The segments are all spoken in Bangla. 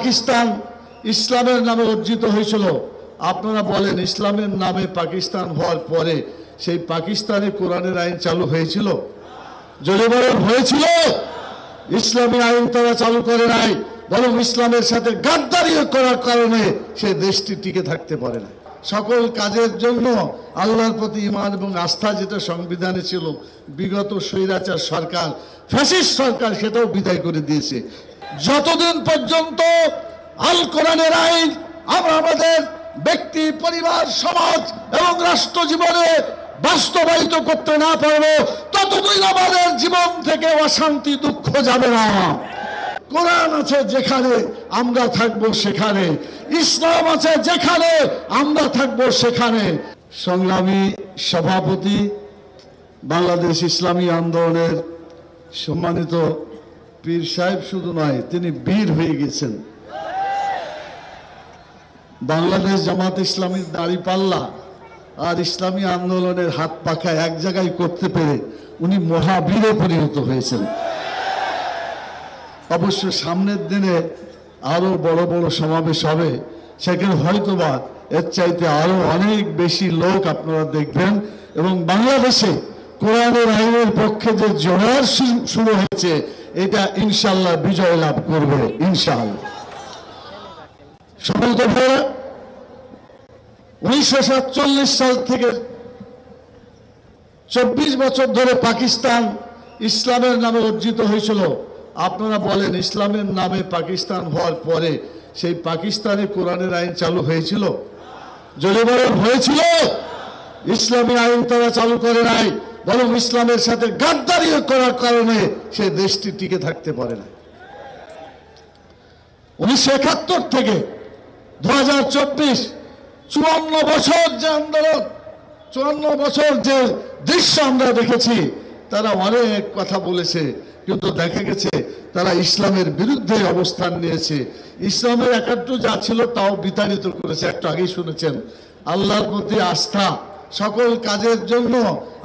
পাকিস্তান ইসলামের নামে অর্জিত হয়েছিল, আপনারা বলেন ইসলামের নামে পাকিস্তান হওয়ার পরে সেই পাকিস্তানে কোরআনের আইন চালু হয়েছিল? জোরে বলেন হয়েছিল? ইসলামী আইন তারা চালু করে নাই, বরং ইসলামের সাথে গাদ্দারি করার কারণে সেই দেশটি টিকে থাকতে পারে না। সকল কাজের জন্য আল্লাহর প্রতি ঈমান এবং আস্থা যেটা সংবিধানে ছিল, বিগত স্বৈরাচার সরকার, ফ্যাসিস্ট সরকার সেটাও বিদায় করে দিয়েছে। যতদিন পর্যন্ত আল কোরআনের আইন আমরা আমাদের ব্যক্তি, পরিবার, সমাজ এবং রাষ্ট্র জীবনে বাস্তবায়িত করতে না পারবো, ততদিন আমাদের জীবন থেকে অশান্তি, দুঃখ যাবে না। কোরআন আছে যেখানে আমরা থাকবো সেখানে, ইসলাম আছে যেখানে আমরা থাকবো সেখানে। সংগ্রামী সভাপতি, বাংলাদেশ ইসলামী আন্দোলনের সম্মানিত পীর সাহেব শুধু নয়, তিনি বীর হয়ে গেছেন। বাংলাদেশ জামাত ইসলামীর দাঁড়িপাল্লা আর ইসলামী আন্দোলনের হাত পাখা এক জায়গায় করতে পেরে উনি মহাবীরে পরিণত হয়েছেন। অবশ্য সামনের দিনে আরো বড় বড় সমাবেশ হবে, সেখানে হয়তোবা এর চাইতে আরো অনেক বেশি লোক আপনারা দেখবেন, এবং বাংলাদেশে কোরআনের আইনের পক্ষে যে জোয়ার শুরু হয়েছে এটা ইনশাআল্লাহ বিজয় লাভ করবে ইনশাআল্লাহ। সম্মানিত ভাইরা, 1947 সাল থেকে 24 বছর ধরে পাকিস্তান ইসলামের নামে অর্জিত হয়েছিল, আপনারা বলেন ইসলামের নামে পাকিস্তান হওয়ার পরে সেই পাকিস্তানে কোরআনের আইন চালু হয়েছিল? জোরে বলেন হয়েছিল? ইসলামী আইন তারা চালু করে নাই, বরং ইসলামের সাথে গাদ্দারি করার কারণে সেই দেশটি টিকে থাকতে পারে না। 1971 থেকে 2024 54 বছর যে আন্দোলন, 54 বছর যে দৃশ্য আমরা দেখেছি, তারা অনেক কথা বলেছে, কিন্তু দেখা গেছে তারা ইসলামের বিরুদ্ধে অবস্থান নিয়েছে। ইসলামের একাত্ম যা ছিল তাও বিতাড়িত করেছে। একটু আগেই শুনেছেন, আল্লাহর প্রতি আস্থা, সকল কাজের জন্য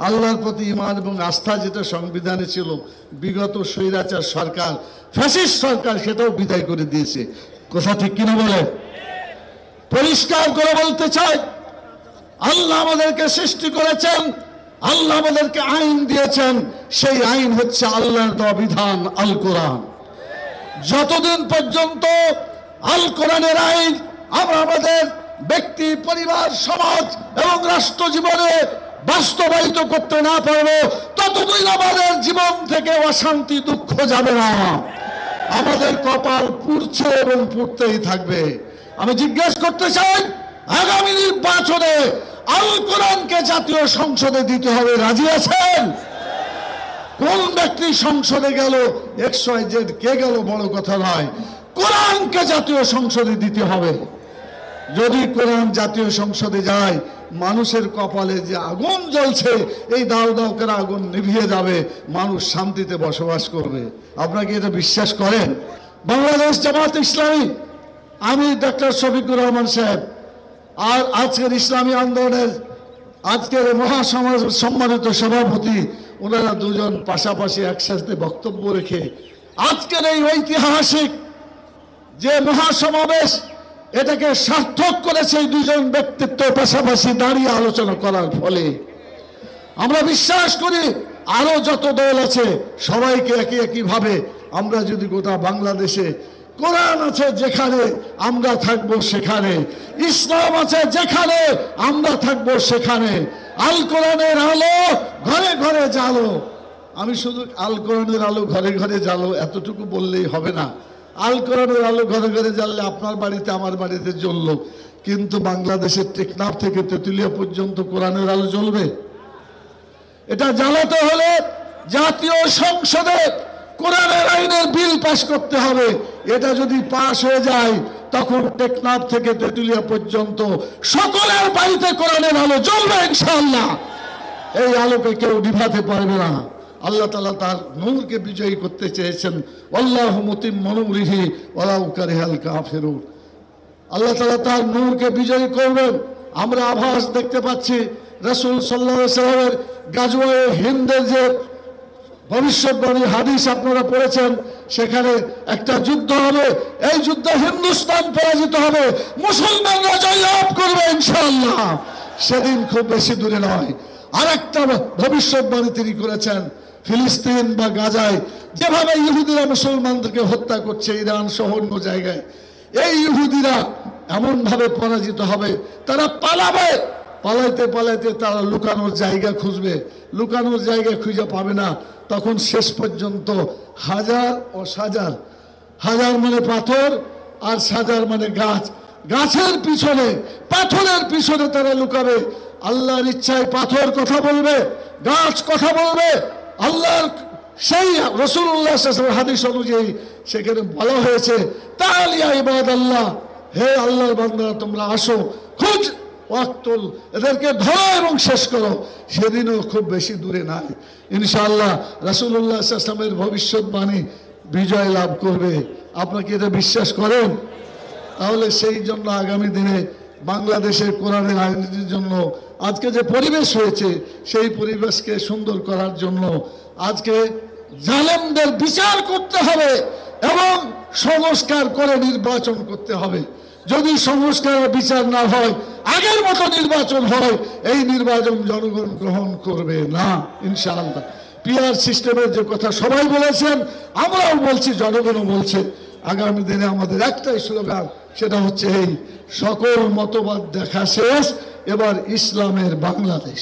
আল্লাহর প্রতি ঈমান এবং আস্থা যেটা সংবিধানে ছিল, বিগত স্বৈরাচার সরকার, ফ্যাসিস্ট সরকার সেটাও বিদায় করে দিয়েছে। কথা ঠিক কিনা বলে? পরিষ্কার করে বলতে চাই, আল্লাহ আমাদেরকে সৃষ্টি করেছেন, আল্লাহ আমাদেরকে আইন দিয়েছেন, সেই আইন হচ্ছে আল্লাহর দেওয়া বিধান আল কোরআন। যতদিন পর্যন্ত আল কোরআনের আইন আমরা আমাদের ব্যক্তি, পরিবার, সমাজ এবং রাষ্ট্র জীবনে বাস্তবায়িত করতে না পারবো, ততদিন আমাদের জীবন থেকে অশান্তি, দুঃখ যাবে না। আমাদের কপাল পুড়ছে এবং পুড়তেই থাকবে। আমি জিজ্ঞেস করতে চাই, আগামী নির্বাচনে আল কোরআনকে জাতীয় সংসদে দিতে হবে, রাজি আছেন? কোন ব্যক্তি সংসদে গেল, XYZ কে গেল বড় কথা নয়, কোরআনকে জাতীয় সংসদে দিতে হবে। যদি কোরআন জাতীয় সংসদে যায়, মানুষের কপালে যে আগুন জ্বলছে, এই দাও দাও করে আগুন নিভিয়ে যাবে, মানুষ শান্তিতে বসবাস করবে। আপনাকে এটা বিশ্বাস করেন? বাংলাদেশ জামাত ইসলামী, আমি ডক্টর শফিকুর রহমান সাহেব আর আজকের ইসলামী আন্দোলনের আজকের মহাসমাজ সম্মানিত সভাপতি, ওনারা দুজন পাশাপাশি একসাথে বক্তব্য রেখে আজকের এই ঐতিহাসিক যে মহাসমাবেশ, এটাকে সার্থক করেছে এই দুজন ব্যক্তিত্ব পাশাপাশি দাঁড়িয়ে আলোচনা করার ফলে। আমরা বিশ্বাস করি আরো যত দল আছে সবাইকে একই একইভাবে আমরা যদি গোটা বাংলাদেশে কোরআন আছে যেখানে আমরা থাকবো সেখানে, ইসলাম আছে যেখানে আমরা থাকবো সেখানে, আল কোরআনের আলো ঘরে ঘরে জ্বালো। আমি শুধু আল কোরআনের আলো ঘরে ঘরে জ্বালো এতটুকু বললেই হবে না। আল কোরআনের আলো ঘরে ঘরে জ্বাললে আপনার বাড়িতে আমার বাড়িতে জ্বললো, কিন্তু বাংলাদেশের টেকনাফ থেকে তেঁতুলিয়া পর্যন্ত কোরআনের আলো জ্বলবে? এটা জ্বালাতে হলে জাতীয় সংসদে কোরআনের আইনের বিল পাস করতে হবে। এটা যদি পাস হয়ে যায়, তখন টেকনাফ থেকে তেঁতুলিয়া পর্যন্ত সকলের বাড়িতে কোরআনের আলো জ্বলবে ইনশাআল্লাহ। এই আলোকে কেউ নিভাতে পারবে না। আল্লাহ তাআলা তার নূরকে বিজয়ী করতে চেয়েছেন, আল্লাহু মুতিম্মু নূরিহি ওয়ালাউ কারিহাল কাফিরুন। আল্লাহ তাআলা তার নূরকে বিজয়ী করবেন। আমরা আভাস দেখতে পাচ্ছি রাসূল সাল্লাল্লাহু আলাইহি ওয়াসাল্লামের গাজওয়ে হিন্দের যে ভবিষ্যৎবাণী হাদিস আপনারা পড়েছেন, সেখানে একটা যুদ্ধ হবে, এই যুদ্ধে হিন্দুস্তান পরাজিত হবে, মুসলমানরা জয়লাভ করবে ইনশাআল্লাহ। সেদিন খুব বেশি দূরে নয়। আরেকটা ভবিষ্যৎবাণী তিনি করেছেন, ফিলিস্তিন বা গাজায় যেভাবে ইহুদিরা মুসলমানদেরকে হত্যা করছে, ইরান সহ অন্য জায়গায়, এই ইহুদিরা এমন ভাবে পরাজিত হবে, তারা পালাবে, পালাইতে পালাইতে তারা লুকানোর জায়গা খুঁজবে, লুকানোর জায়গা খুঁজে পাবে না। তখন শেষ পর্যন্ত হাজার ও সাজার, হাজার মানে পাথর আর সাজার মানে গাছ, গাছের পিছনে পাথরের পিছনে তারা লুকাবে। আল্লাহর ইচ্ছায় পাথর কথা বলবে, গাছ কথা বলবে। আল্লাহর সেই রাসূলুল্লাহ সাল্লাল্লাহু আলাইহি ওয়াসাল্লাম হাদিস অনুযায়ী সেখানে বলা হয়েছে, তাআলিয়া ইবাদাল্লাহ, হে আল্লাহর বান্দারা তোমরা আসো, খুঁজ ওয়াক্তুল, এদেরকে ধরো এবং শেষ করো। সেদিনও খুব বেশি দূরে নাই, ইনশাআল্লাহ রাসূলুল্লাহ সাল্লাল্লাহু আলাইহি ওয়াসাল্লামের ভবিষ্যৎবাণী বিজয় লাভ করবে। আপনাকে এটা বিশ্বাস করেন? তাহলে সেই জন্য আগামী দিনে বাংলাদেশের কোরআনের আইনের জন্য আজকে যে পরিবেশ হয়েছে, সেই পরিবেশকে সুন্দর করার জন্য আজকে জালেমদের বিচার করতে হবে এবং সংস্কার করে নির্বাচন করতে হবে। যদি সংস্কার বিচার না হয়, আগের মতো নির্বাচন হয়, এই নির্বাচন জনগণ গ্রহণ করবে না ইনশাআল্লাহ। পিআর সিস্টেমের যে কথা সবাই বলেছেন, আমরাও বলছি, জনগণও বলছে। আগামী দিনে আমাদের একটাই স্লোগান, সেটা হচ্ছে এই সকল মতবাদ দেখা শেষ, এবার ইসলামের বাংলাদেশ।